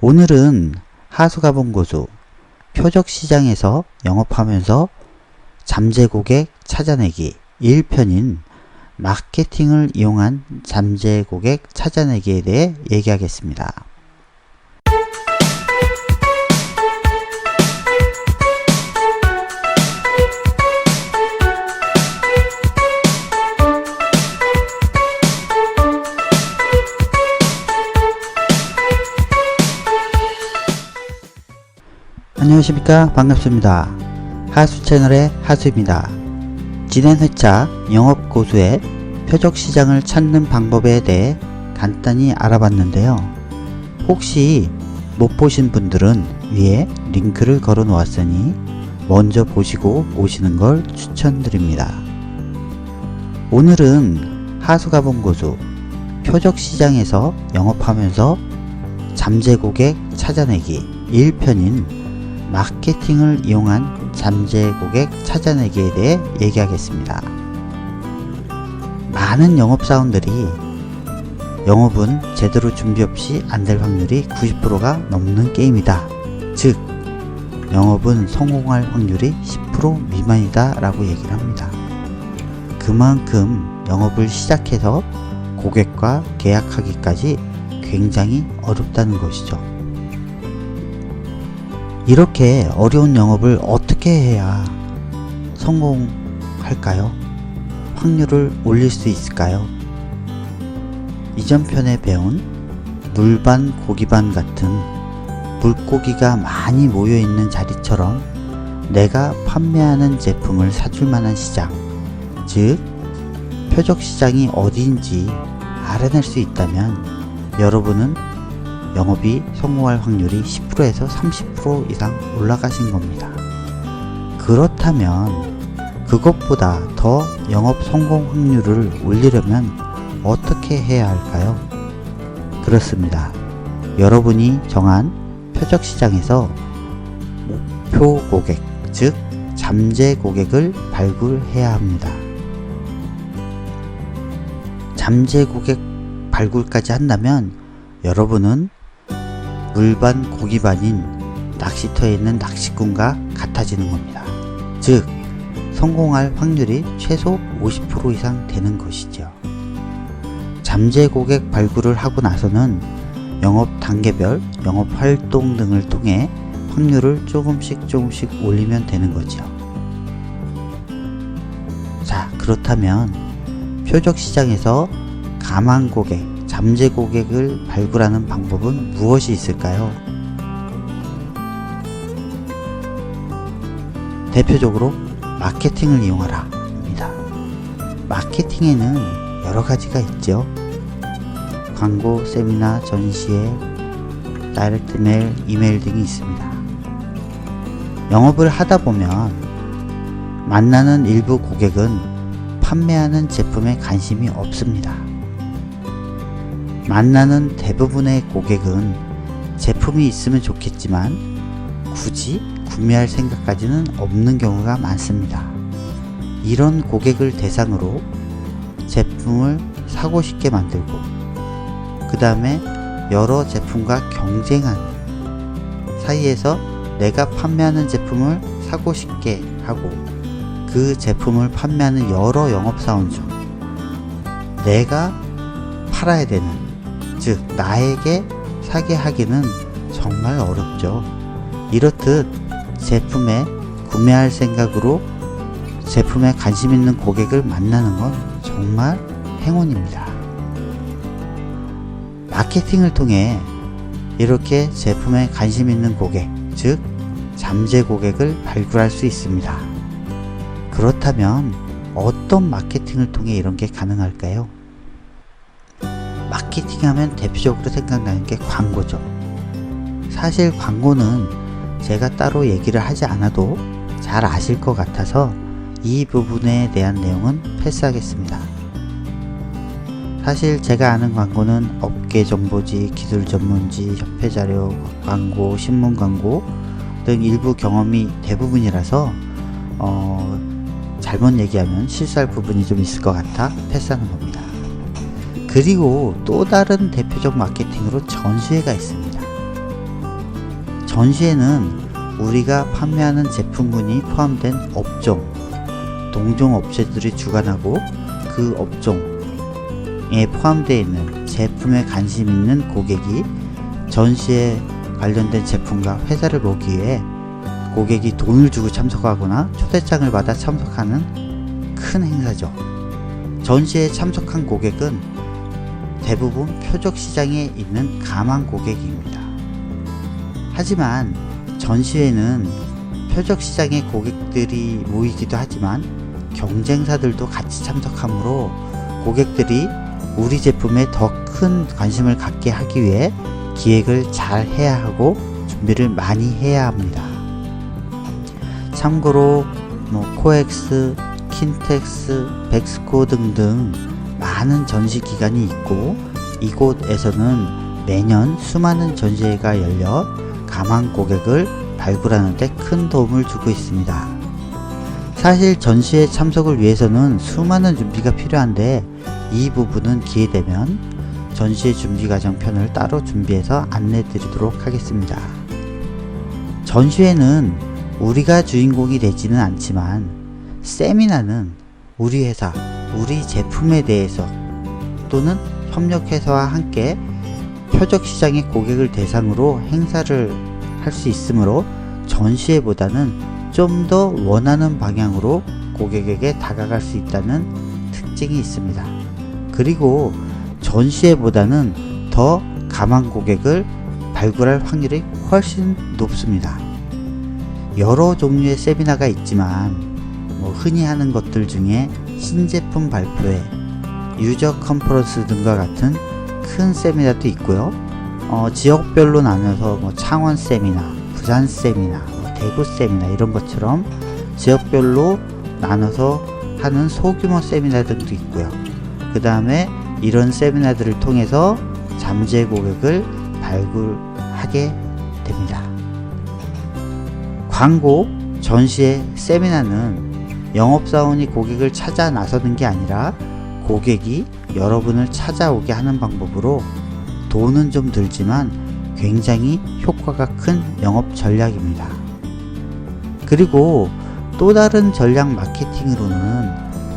오늘은 하수가본 고수 표적시장에서 영업하면서 잠재 고객 찾아내기 1편인 마케팅을 이용한 잠재 고객 찾아내기에 대해 얘기하겠습니다. 안녕하십니까, 반갑습니다. 하수채널의 하수입니다. 지난 회차 영업고수의 표적시장을 찾는 방법에 대해 간단히 알아봤는데요. 혹시 못 보신 분들은 위에 링크를 걸어 놓았으니 먼저 보시고 오시는 걸 추천드립니다. 오늘은 하수가본 고수 표적시장에서 영업하면서 잠재 고객 찾아내기 1편인 마케팅을 이용한 잠재 고객 찾아내기에 대해 얘기하겠습니다. 많은 영업사원들이 영업은 제대로 준비 없이 안 될 확률이 90%가 넘는 게임이다. 즉, 영업은 성공할 확률이 10% 미만이다 라고 얘기를 합니다. 그만큼 영업을 시작해서 고객과 계약하기까지 굉장히 어렵다는 것이죠. 이렇게 어려운 영업을 어떻게 해야 성공할까요? 확률을 올릴 수 있을까요? 이전 편에 배운 물반 고기반 같은 물고기가 많이 모여있는 자리처럼 내가 판매하는 제품을 사줄 만한 시장, 즉 표적시장이 어디인지 알아낼 수 있다면 여러분은 영업이 성공할 확률이 10%에서 30% 이상 올라가신 겁니다. 그렇다면 그것보다 더 영업 성공 확률을 올리려면 어떻게 해야 할까요? 그렇습니다. 여러분이 정한 표적시장에서 목표 고객, 즉 잠재 고객을 발굴해야 합니다. 잠재 고객 발굴까지 한다면 여러분은 물반 고기반인 낚시터에 있는 낚시꾼과 같아지는 겁니다. 즉, 성공할 확률이 최소 50% 이상 되는 것이죠. 잠재 고객 발굴을 하고 나서는 영업 단계별 영업 활동 등을 통해 확률을 조금씩 올리면 되는 거죠. 자, 그렇다면 표적시장에서 가망 고객, 잠재 고객을 발굴하는 방법은 무엇이 있을까요? 대표적으로 마케팅을 이용하라 입니다. 마케팅에는 여러 가지가 있죠. 광고, 세미나, 전시회, 다이렉트 메일, 이메일 등이 있습니다. 영업을 하다 보면 만나는 일부 고객은 판매하는 제품에 관심이 없습니다. 만나는 대부분의 고객은 제품이 있으면 좋겠지만 굳이 구매할 생각까지는 없는 경우가 많습니다. 이런 고객을 대상으로 제품을 사고 싶게 만들고 그 다음에 여러 제품과 경쟁하는 사이에서 내가 판매하는 제품을 사고 싶게 하고 그 제품을 판매하는 여러 영업사원 중 내가 팔아야 되는, 즉 나에게 사게 하기는 정말 어렵죠. 이렇듯 제품에 구매할 생각으로 제품에 관심 있는 고객을 만나는 건 정말 행운입니다. 마케팅을 통해 이렇게 제품에 관심 있는 고객, 즉 잠재 고객을 발굴할 수 있습니다. 그렇다면 어떤 마케팅을 통해 이런 게 가능할까요? 마케팅하면 대표적으로 생각나는 게 광고죠. 사실 광고는 제가 따로 얘기를 하지 않아도 잘 아실 것 같아서 이 부분에 대한 내용은 패스하겠습니다. 사실 제가 아는 광고는 업계 정보지, 기술 전문지, 협회 자료 광고, 신문 광고 등 일부 경험이 대부분이라서 잘못 얘기하면 실수할 부분이 좀 있을 것 같아 패스하는 겁니다. 그리고 또 다른 대표적 마케팅으로 전시회가 있습니다. 전시에는 우리가 판매하는 제품군이 포함된 업종, 동종 업체들이 주관하고 그 업종에 포함되어 있는 제품에 관심 있는 고객이 전시에 관련된 제품과 회사를 보기 위해 고객이 돈을 주고 참석하거나 초대장을 받아 참석하는 큰 행사죠. 전시에 참석한 고객은 대부분 표적 시장에 있는 가망 고객입니다. 하지만 전시회는 표적 시장의 고객들이 모이기도 하지만 경쟁사들도 같이 참석하므로 고객들이 우리 제품에 더 큰 관심을 갖게 하기 위해 기획을 잘 해야 하고 준비를 많이 해야 합니다. 참고로 코엑스, 킨텍스, 백스코 등등 많은 전시 기관이 있고 이곳에서는 매년 수많은 전시회가 열려 가망 고객을 발굴하는 데 큰 도움을 주고 있습니다. 사실 전시회 참석을 위해서는 수많은 준비가 필요한데 이 부분은 기회되면 전시회 준비 과정 편을 따로 준비해서 안내 드리도록 하겠습니다. 전시회는 우리가 주인공이 되지는 않지만 세미나는 우리 회사, 우리 제품에 대해서 또는 협력회사와 함께 표적 시장의 고객을 대상으로 행사를 할 수 있으므로 전시회보다는 좀 더 원하는 방향으로 고객에게 다가갈 수 있다는 특징이 있습니다. 그리고 전시회보다는 더 가망 고객을 발굴할 확률이 훨씬 높습니다. 여러 종류의 세미나가 있지만 흔히 하는 것들 중에 신제품 발표회, 유저 컨퍼런스 등과 같은 큰 세미나도 있고요. 지역별로 나눠서 창원 세미나, 부산 세미나, 대구 세미나 이런 것처럼 지역별로 나눠서 하는 소규모 세미나 등도 있고요. 그 다음에 이런 세미나들을 통해서 잠재 고객을 발굴하게 됩니다. 광고, 전시회, 세미나는 영업사원이 고객을 찾아 나서는 게 아니라 고객이 여러분을 찾아오게 하는 방법으로 돈은 좀 들지만 굉장히 효과가 큰 영업 전략입니다. 그리고 또 다른 전략 마케팅으로는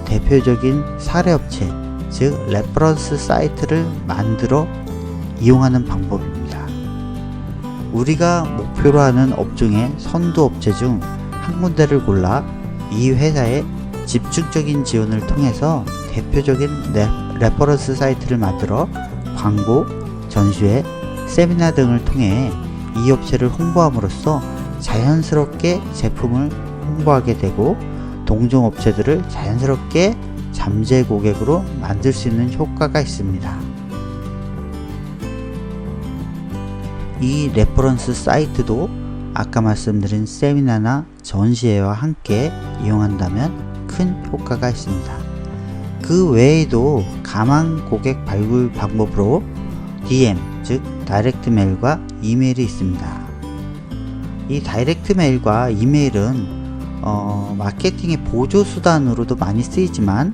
대표적인 사례업체, 즉 레퍼런스 사이트를 만들어 이용하는 방법입니다. 우리가 목표로 하는 업종의 선두업체 중 한 군데를 골라 이 회사의 집중적인 지원을 통해서 대표적인 레퍼런스 사이트를 만들어 광고, 전시회, 세미나 등을 통해 이 업체를 홍보함으로써 자연스럽게 제품을 홍보하게 되고 동종 업체들을 자연스럽게 잠재 고객으로 만들 수 있는 효과가 있습니다. 이 레퍼런스 사이트도 아까 말씀드린 세미나나 전시회와 함께 이용한다면 큰 효과가 있습니다. 그 외에도 가망 고객 발굴 방법으로 DM, 즉 다이렉트 메일과 이메일이 있습니다. 이 다이렉트 메일과 이메일은 마케팅의 보조 수단으로도 많이 쓰이지만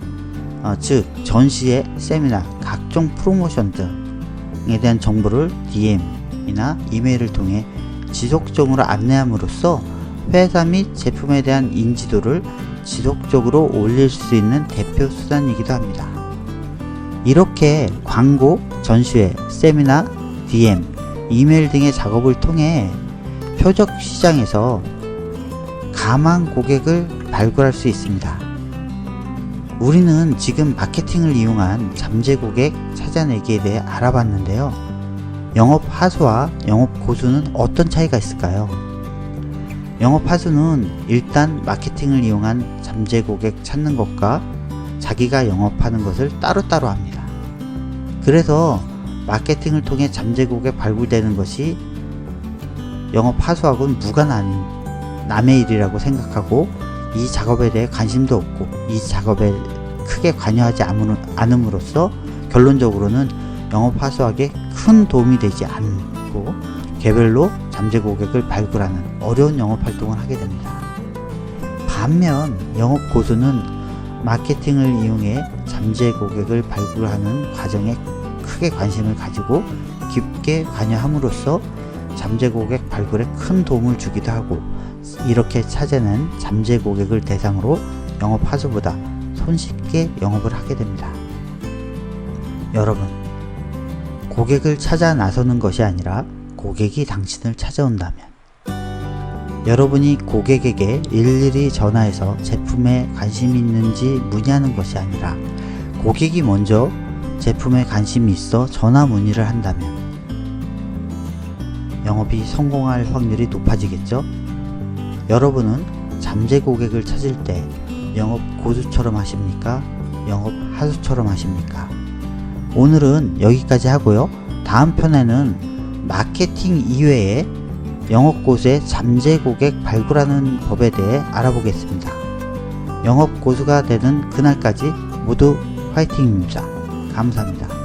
즉 전시회, 세미나, 각종 프로모션 등에 대한 정보를 DM이나 이메일을 통해 지속적으로 안내함으로써 회사 및 제품에 대한 인지도를 지속적으로 올릴 수 있는 대표 수단이기도 합니다. 이렇게 광고, 전시회, 세미나, DM, 이메일 등의 작업을 통해 표적 시장에서 가망 고객을 발굴할 수 있습니다. 우리는 지금 마케팅을 이용한 잠재 고객 찾아내기에 대해 알아봤는데요. 영업 하수와 영업 고수는 어떤 차이가 있을까요? 영업 하수는 일단 마케팅을 이용한 잠재 고객 찾는 것과 자기가 영업하는 것을 따로따로 합니다. 그래서 마케팅을 통해 잠재 고객 발굴되는 것이 영업 하수하고는 무관한 남의 일이라고 생각하고 이 작업에 대해 관심도 없고 이 작업에 크게 관여하지 않음으로써 결론적으로는 영업 하수하기에 큰 도움이 되지 않고 개별로 잠재 고객을 발굴하는 어려운 영업 활동을 하게 됩니다. 반면 영업 고수는 마케팅을 이용해 잠재 고객을 발굴하는 과정에 크게 관심을 가지고 깊게 관여함으로써 잠재 고객 발굴에 큰 도움을 주기도 하고, 이렇게 찾아낸 잠재 고객을 대상으로 영업 하수보다 손쉽게 영업을 하게 됩니다. 여러분, 고객을 찾아 나서는 것이 아니라 고객이 당신을 찾아온다면, 여러분이 고객에게 일일이 전화해서 제품에 관심이 있는지 문의하는 것이 아니라 고객이 먼저 제품에 관심이 있어 전화 문의를 한다면 영업이 성공할 확률이 높아지겠죠? 여러분은 잠재 고객을 찾을 때 영업 고수처럼 하십니까? 영업 하수처럼 하십니까? 오늘은 여기까지 하고요. 다음 편에는 마케팅 이외에 영업 고수의 잠재 고객 발굴하는 법에 대해 알아보겠습니다. 영업 고수가 되는 그날까지 모두 화이팅입니다. 감사합니다.